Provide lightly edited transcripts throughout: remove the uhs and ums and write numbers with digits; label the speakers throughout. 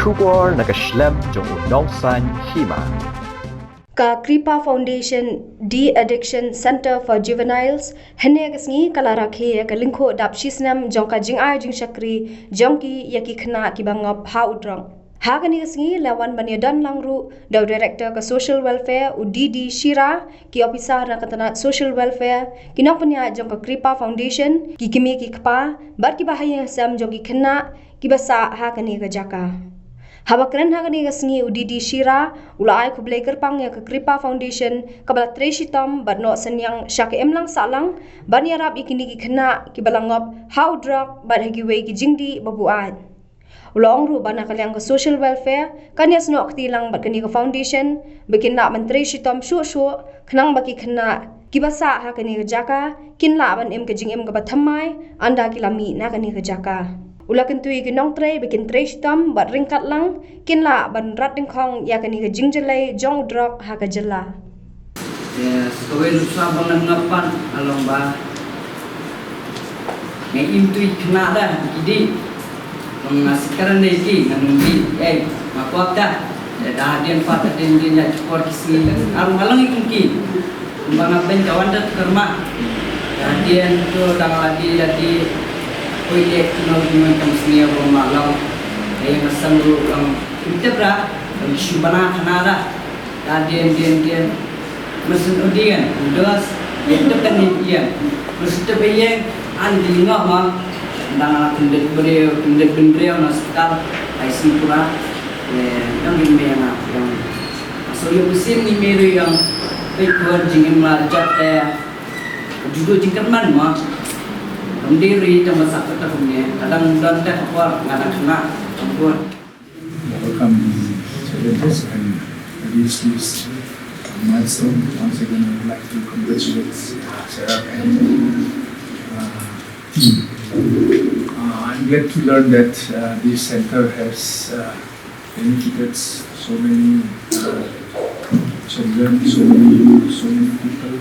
Speaker 1: Shubor na Snem jong unong san Hima.
Speaker 2: Ka Kripa Foundation De-Addiction Center for Juveniles hene kasngi kala Rakhe ka Lyngkhuh dap Snem jong ka jingai jing shakri jongki yaki khna ki bangop ha udrong ha kani kasngi lawan banyadan langru daw director ka social welfare UDD Shira ki officer na katana social welfare kinok panya jong ka Kripa Foundation ki kimi ki khpa bar ki bahaya sam jong ki khna ki basa ha kani ka jaka Habakren hagani gasngi UDD Shira ulai kublai kerpang ya ke Kripa Foundation kabala treshitom badno senyang syake emlang salang ban yarap ikini ki khna ki balangop how drug bad hagi wei ki jingdi babuat ulong ru bana kalyang ke social welfare kanyas no aktilang bad kani ke foundation bikin na menteri shitom shu khnang baki khna ki basa ha kani ke jaka kinla ban em ke jing em ke bathamai anda ki lami na kani ke jaka Ulakan tui ginong tray bikin tray shitam bat ringkat lang kinla ban rat dingkong ya kani ke jingjelai jong drog ha ka jela.
Speaker 3: Ya, kowe lusa bangan ngapan along ba. Ngai intui kena dah idi. Mengasikaran lagi nanti makuat dah. Dah hadian patah din ya cukup kisni. Alang ikungki. Bang ben kawan dah kerma. Hadian tu dah lagi Kulit kenal dengan kamsnia bermalam, yang asal orang kita berah, isu bana kenara, dia, mesin odian, udas, itu kan dia, mesin terbayang, andi ngah mah, dengan pendek beriau naskal, IC pura, yang yang asal yang mesin ni meru yang baik jingin melajat, juga jingkan mah. Sendiri sama satu tahunnya, kadang dan teh kuat, kadang kena kuat.
Speaker 4: Overcome challenges and reach this milestone. Once again, I would like to congratulate Sarah and team. I'm glad to learn that this center has benefited so many children, so many youth, so many people,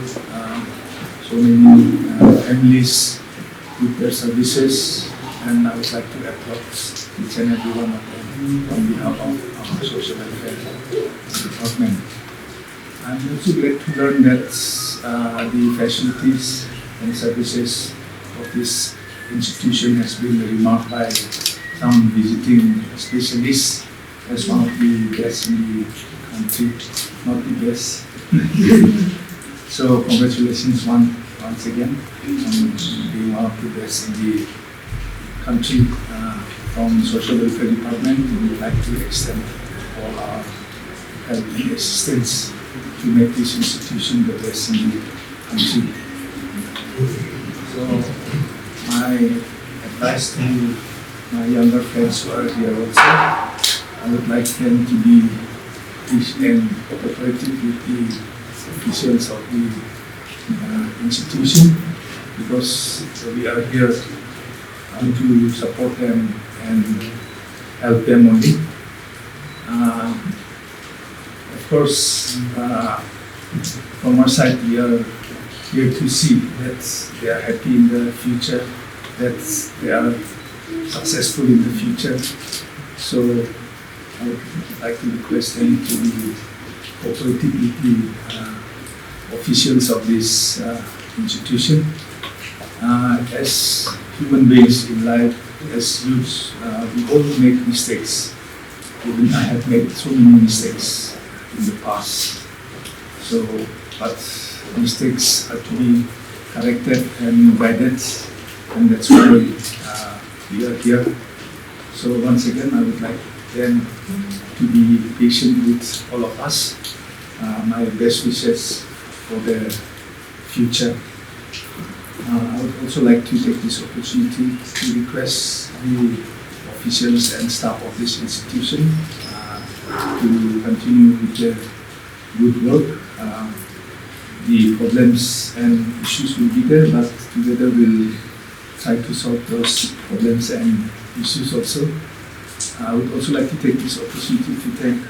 Speaker 4: so many families. With their services, and I would like to applaud each and every one of them on behalf of our social welfare department. I'm also glad to learn that the facilities and services of this institution has been remarked by some visiting specialists as one of the best in the country, not the best. So congratulations once again on being one of the best in the country. From Social Welfare Department, we would like to extend all our help and assistance to make this institution the best in the country. So my advice to my younger friends who are here also, I would like them to be patient and cooperative with the officials of the institution, because we are here to support them and help them only. Of course, from our side, we are here to see that they are happy in the future, that they are successful in the future. So I would like to request them to be cooperative with the officials of this institution. As human beings in life, as youths, we all make mistakes. Even I have made so many mistakes in the past. So, but mistakes are to be corrected and guided, and that's why we are here. So once again, I would like them to be patient with all of us. My best wishes for the future. I would also like to take this opportunity to request the officials and staff of this institution to continue with their good work. The problems and issues will be there, but together we'll try to solve those problems and issues also. I would also like to take this opportunity to thank